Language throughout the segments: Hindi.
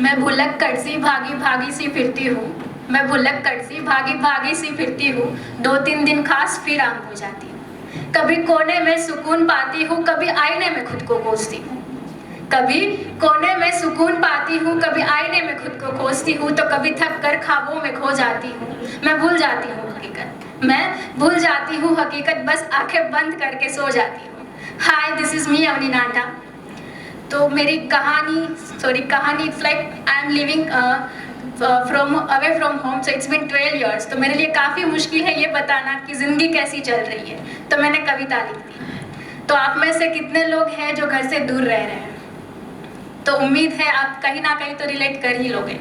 मैं भुलक्कड़ सी भागी भागी सी फिरती हूँ, मैं भुलक्कड़ सी भागी भागी सी फिरती हूँ, 2-3 दिन खास फिर आम हो जाती हूँ। कभी कोने में सुकून पाती हूँ, कभी आईने में खुद को कोसती हूँ। कभी कोने में सुकून पाती हूँ, कभी आईने में खुद को कोसती हूँ, तो कभी थक कर ख्वाबों में खो जाती हूँ। मैं भूल जाती हूँ हकीकत, मैं भूल जाती हूँ हकीकत, बस आंखें बंद करके सो जाती हूँ। Hi, this is me Avani Nata. तो मेरी कहानी it's like I am living from away from home, so it's been 12 years। तो मेरे लिए काफ़ी मुश्किल है ये बताना कि ज़िंदगी कैसी चल रही है, तो मैंने कविता लिख दी। तो आप में से कितने लोग हैं जो घर से दूर रह रहे हैं? तो उम्मीद है आप कहीं ना कहीं तो रिलेट कर ही लोगे।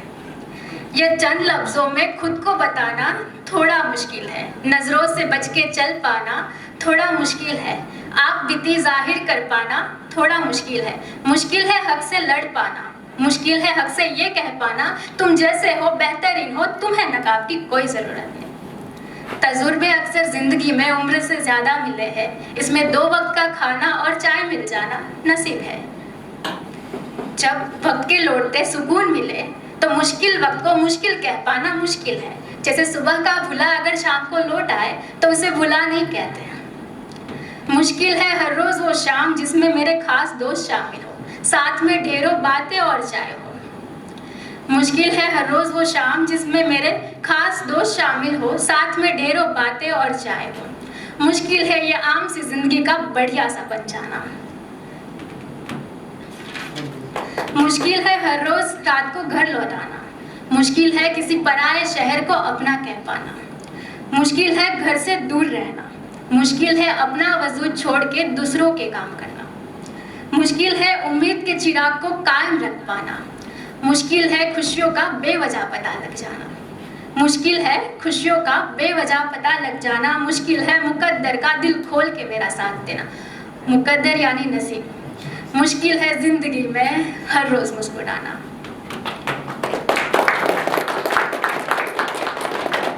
ये चंद लफ्ज़ों में खुद को बताना थोड़ा मुश्किल है, नज़रों से बच के चल पाना थोड़ा मुश्किल है, आप बीती जाहिर कर पाना थोड़ा मुश्किल है हक से लड़ पाना, मुश्किल है हक से ये कह पाना तुम जैसे हो बेहतरीन हो, तुम्हें नकाब की कोई ज़रूरत नहीं। तजुर्बे अक्सर ज़िंदगी में उम्र से ज़्यादा मिले हैं, इसमें 2 वक्त का खाना और चाय मिल जाना नसीब है। जब वक्त के लौटते सुकून मिले तो मुश्किल वक्त को मुश्किल कह पाना मुश्किल है। जैसे सुबह का भुला अगर शाम को लौट आए तो उसे भुला नहीं कहते। मुश्किल है हर रोज़ वो शाम जिसमें मेरे खास दोस्त शामिल हो, साथ में ढेरों बातें और चाय हो। मुश्किल है हर रोज़ वो शाम जिसमें मेरे खास दोस्त शामिल हो, साथ में ढेरों बातें और चाय हो। मुश्किल है ये आम सी जिंदगी का बढ़िया सा बन जाना। मुश्किल है हर रोज़ रात को घर लौटाना, मुश्किल है किसी पराये शहर को अपना कह पाना, मुश्किल है घर से दूर रहना, मुश्किल है अपना वजूद छोड़ के दूसरों के काम करना, मुश्किल है उम्मीद के चिराग को कायम रख पाना, मुश्किल है खुशियों का बेवजह पता लग जाना, मुश्किल है खुशियों का बेवजह पता लग जाना, मुश्किल है मुकद्दर का दिल खोल के मेरा साथ देना। मुकद्दर यानी नसीब। मुश्किल है जिंदगी में हर रोज़ मुस्कुराना।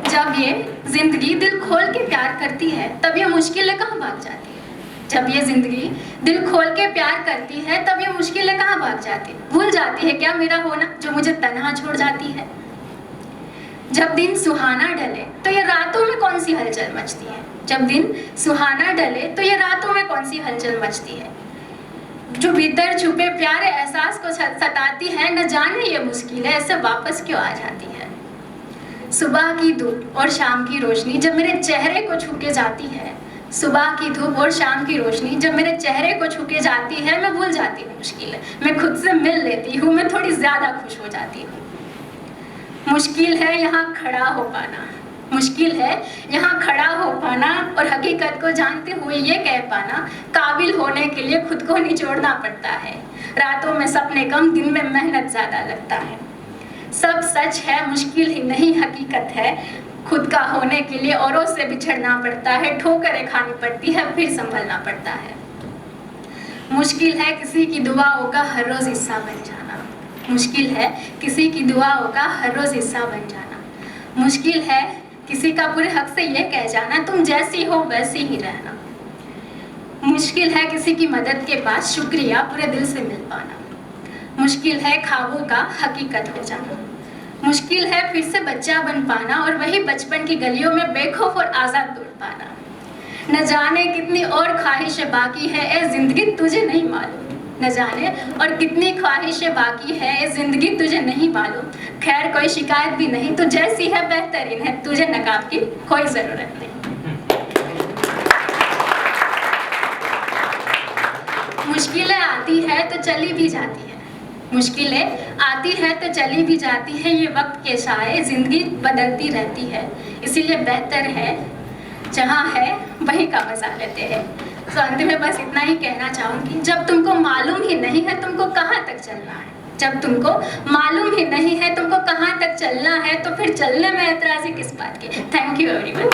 जब ये जिंदगी दिल खोल के प्यार करती है तब ये मुश्किलें कहाँ भाग जाती है। जब ये जिंदगी दिल खोल के प्यार करती है तब ये मुश्किलें कहाँ भाग जाती है। भूल जाती है क्या मेरा होना जो मुझे तन्हा छोड़ जाती है। जब दिन सुहाना ढले तो ये रातों में कौन सी हलचल मचती है। जब दिन सुहाना ढले तो ये रातों में कौन सी हलचल मचती है। जो भीतर छुपे प्यारे एहसास को सताती है, न जाने ये मुश्किल है ऐसे वापस क्यों आ जाती है। सुबह की धूप और शाम की रोशनी जब मेरे चेहरे को छू के जाती है, सुबह की धूप और शाम की रोशनी जब मेरे चेहरे को छू के जाती है, मैं भूल जाती हूँ मुश्किल है, मैं खुद से मिल लेती हूँ, मैं थोड़ी ज़्यादा खुश हो जाती हूँ। मुश्किल है यहाँ खड़ा हो पाना, मुश्किल है यहाँ खड़ा हो पाना और हकीकत को जानते हुए ये कह पाना काबिल होने के लिए खुद को निचोड़ना पड़ता है। रातों में सपने कम, दिन में मेहनत ज़्यादा लगता है। सब सच है, मुश्किल ही नहीं हकीकत है। खुद का होने के लिए औरों से बिछड़ना पड़ता है, ठोकरें खानी पड़ती है, फिर संभलना पड़ता है। मुश्किल है किसी की दुआओं का हर रोज़ हिस्सा बन जाना, मुश्किल है किसी की दुआओं का हर रोज़ हिस्सा बन जाना, मुश्किल है किसी का पूरे हक से ये कह जाना तुम जैसी हो वैसी ही रहना, मुश्किल है किसी की मदद के बाद शुक्रिया पूरे दिल से मिल पाना, मुश्किल है ख्वाबों का हकीकत हो जाना, मुश्किल है फिर से बच्चा बन पाना और वही बचपन की गलियों में बेखौफ और आज़ाद दौड़ पाना। न जाने कितनी और ख्वाहिशें बाकी है ए जिंदगी तुझे नहीं मालूम, न जाने और कितनी ख्वाहिशें बाकी है ए जिंदगी तुझे नहीं मालूम। खैर कोई शिकायत भी नहीं, तो जैसी है बेहतरीन है, तुझे नकाब की कोई ज़रूरत नहीं। मुश्किलें आती है तो चली भी जाती है, मुश्किलें आती है तो चली भी जाती है, ये वक्त के साए ज़िंदगी बदलती रहती है, इसीलिए बेहतर है जहाँ है वहीं का मजा लेते हैं। तो अंत में बस इतना ही कहना चाहूँगी, जब तुमको मालूम ही नहीं है तुमको कहाँ तक चलना है, जब तुमको मालूम ही नहीं है तुमको कहाँ तक चलना है, तो फिर चलने में ऐतराज़ी किस बात की। Thank you everyone.